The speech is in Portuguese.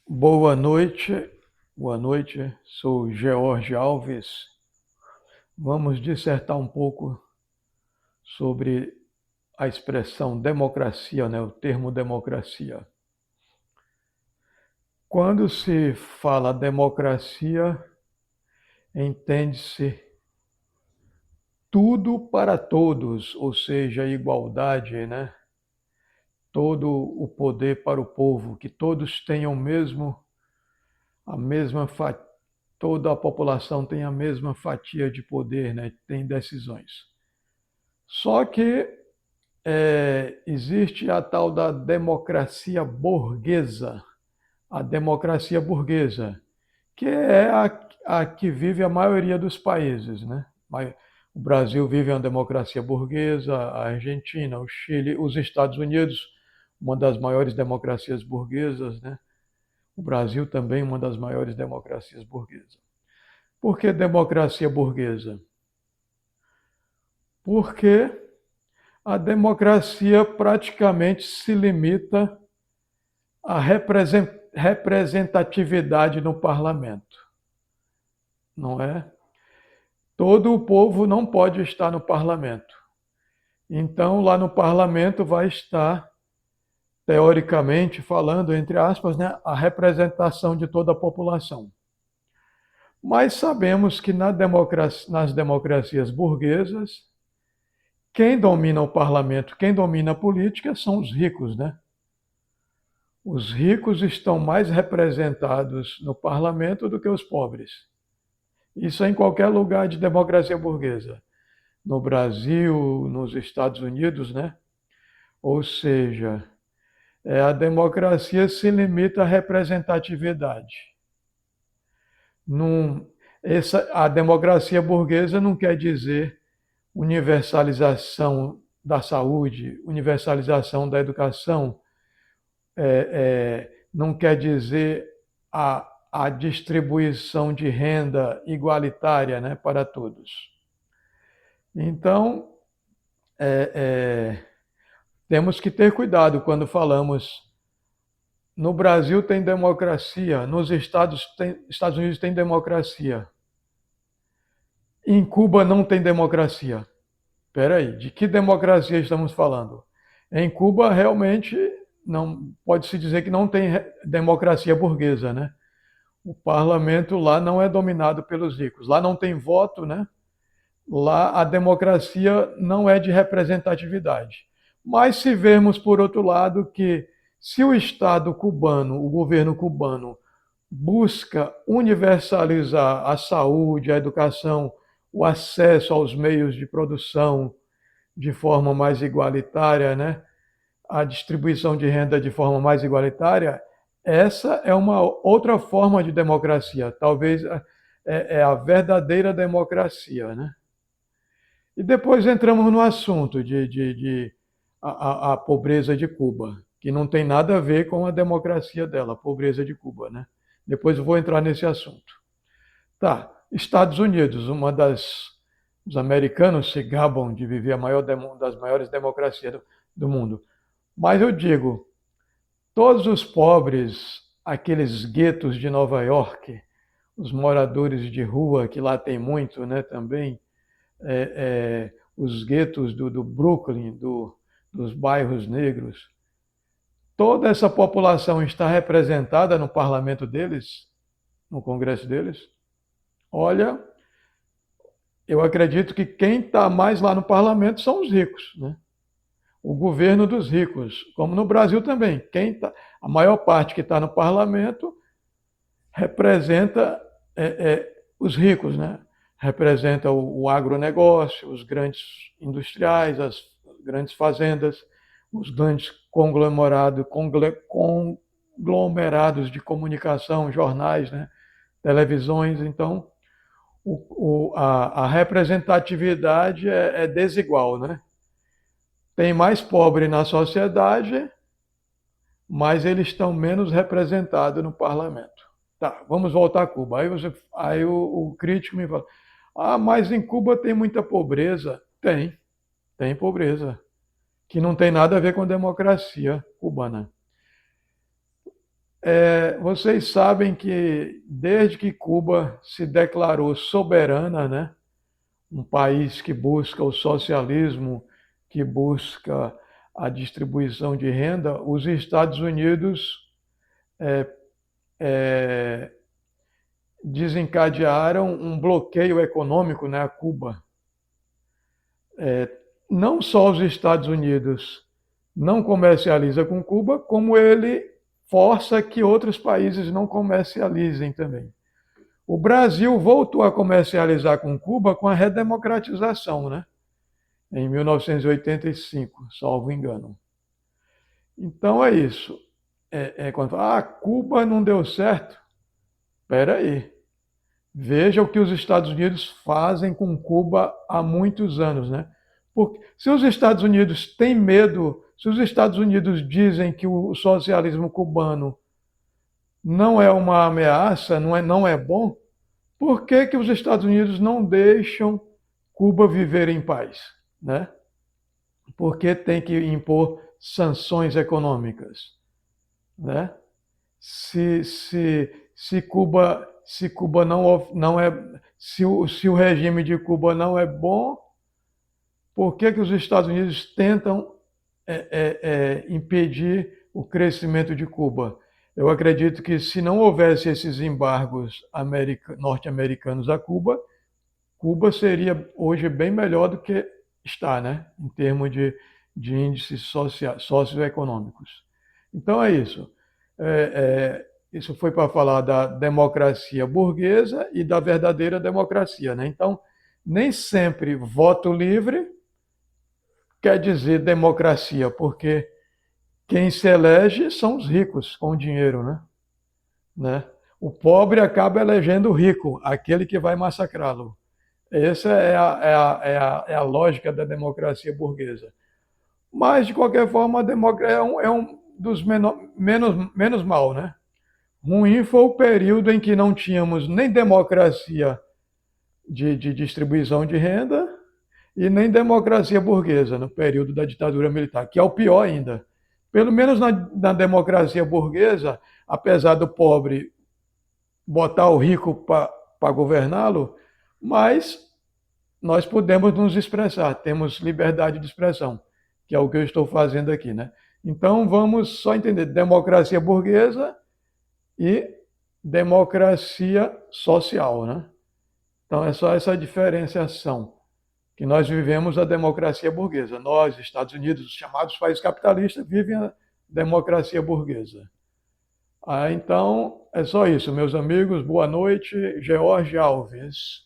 Boa noite, sou George Alves. Vamos dissertar um pouco sobre a expressão democracia, né? O termo democracia. Quando se fala democracia, entende-se tudo para todos, ou seja, igualdade, né? Todo o poder para o povo, que todos tenham a mesma fatia, toda a população tem a mesma fatia de poder, né? Tem decisões. Só que existe a tal da democracia burguesa, a democracia burguesa, que é a que vive a maioria dos países, né? O Brasil vive uma democracia burguesa, a Argentina, o Chile, os Estados Unidos, uma das maiores democracias burguesas, né? O Brasil também uma das maiores democracias burguesas. Por que democracia burguesa? Porque a democracia praticamente se limita à representatividade no parlamento, não é? Todo o povo não pode estar no parlamento. Então, lá no parlamento vai estar, teoricamente falando, entre aspas, né, a representação de toda a população. Mas sabemos que nas democracias burguesas, quem domina o parlamento, quem domina a política são os ricos, né? Os ricos estão mais representados no parlamento do que os pobres. Isso é em qualquer lugar de democracia burguesa. No Brasil, nos Estados Unidos, né? Ou seja, a democracia se limita à representatividade. Não, a democracia burguesa não quer dizer universalização da saúde, universalização da educação, não quer dizer a distribuição de renda igualitária, né, para todos. Então, é, é, temos que ter cuidado quando falamos. No Brasil tem democracia, nos Estados Unidos tem democracia. Em Cuba não tem democracia. Espera aí, de que democracia estamos falando? Em Cuba realmente não pode-se dizer que não tem democracia burguesa, né? O parlamento lá não é dominado pelos ricos. Lá não tem voto, né? Lá a democracia não é de representatividade. Mas se vermos por outro lado que se o Estado cubano, o governo cubano, busca universalizar a saúde, a educação, o acesso aos meios de produção de forma mais igualitária, né? A distribuição de renda de forma mais igualitária, essa é uma outra forma de democracia, talvez é a verdadeira democracia, né? E depois entramos no assunto de a pobreza de Cuba, que não tem nada a ver com a democracia dela, a pobreza de Cuba, né? Depois eu vou entrar nesse assunto. Tá, Estados Unidos, os americanos se gabam de viver das maiores democracias do mundo. Mas eu digo, todos os pobres, aqueles guetos de Nova York, os moradores de rua, que lá tem muito, né, também, os guetos do Brooklyn, dos bairros negros, toda essa população está representada no parlamento deles, no Congresso deles? Olha, eu acredito que quem está mais lá no parlamento são os ricos, né? O governo dos ricos, como no Brasil também. A maior parte que está no parlamento representa os ricos, né? Representa o agronegócio, os grandes industriais, as grandes fazendas, os grandes conglomerados de comunicação, jornais, né? Televisões. Então, a representatividade é desigual, né? Tem mais pobre na sociedade, mas eles estão menos representados no parlamento. Tá, vamos voltar a Cuba. Aí o crítico me fala: ah, mas em Cuba tem muita pobreza. Tem pobreza, que não tem nada a ver com a democracia cubana. Vocês sabem que desde que Cuba se declarou soberana, né, um país que busca o socialismo, que busca a distribuição de renda, os Estados Unidos eh, desencadearam um bloqueio econômico, né, a Cuba. Não só os Estados Unidos não comercializa com Cuba, como ele força que outros países não comercializem também. O Brasil voltou a comercializar com Cuba com a redemocratização, né? Em 1985, salvo engano. Então é isso. Quando fala, Cuba não deu certo. Espera aí. Veja o que os Estados Unidos fazem com Cuba há muitos anos, né? Porque se os Estados Unidos têm medo, se os Estados Unidos dizem que o socialismo cubano não é uma ameaça, não é bom, por que que os Estados Unidos não deixam Cuba viver em paz, né? Por que tem que impor sanções econômicas, né? Se Cuba não é, se o regime de Cuba não é bom, por que que os Estados Unidos tentam impedir o crescimento de Cuba? Eu acredito que se não houvesse esses embargos norte-americanos a Cuba, Cuba seria hoje bem melhor do que está, né? Em termos de índices socioeconômicos. Então é isso. Isso foi para falar da democracia burguesa e da verdadeira democracia, né? Então, nem sempre voto livre quer dizer democracia, porque quem se elege são os ricos com dinheiro, né? O pobre acaba elegendo o rico, aquele que vai massacrá-lo. Essa é a lógica da democracia burguesa. Mas, de qualquer forma, a democracia é um dos menos mal, né? Ruim foi o período em que não tínhamos nem democracia de distribuição de renda e nem democracia burguesa, no período da ditadura militar, que é o pior ainda. Pelo menos na democracia burguesa, apesar do pobre botar o rico para governá-lo, mas nós podemos nos expressar, temos liberdade de expressão, que é o que eu estou fazendo aqui, né? Então vamos só entender democracia burguesa e democracia social, né? Então é só essa diferenciação que nós vivemos a democracia burguesa. Nós, Estados Unidos, os chamados países capitalistas, vivem a democracia burguesa. Então é só isso, meus amigos. Boa noite, George Alves.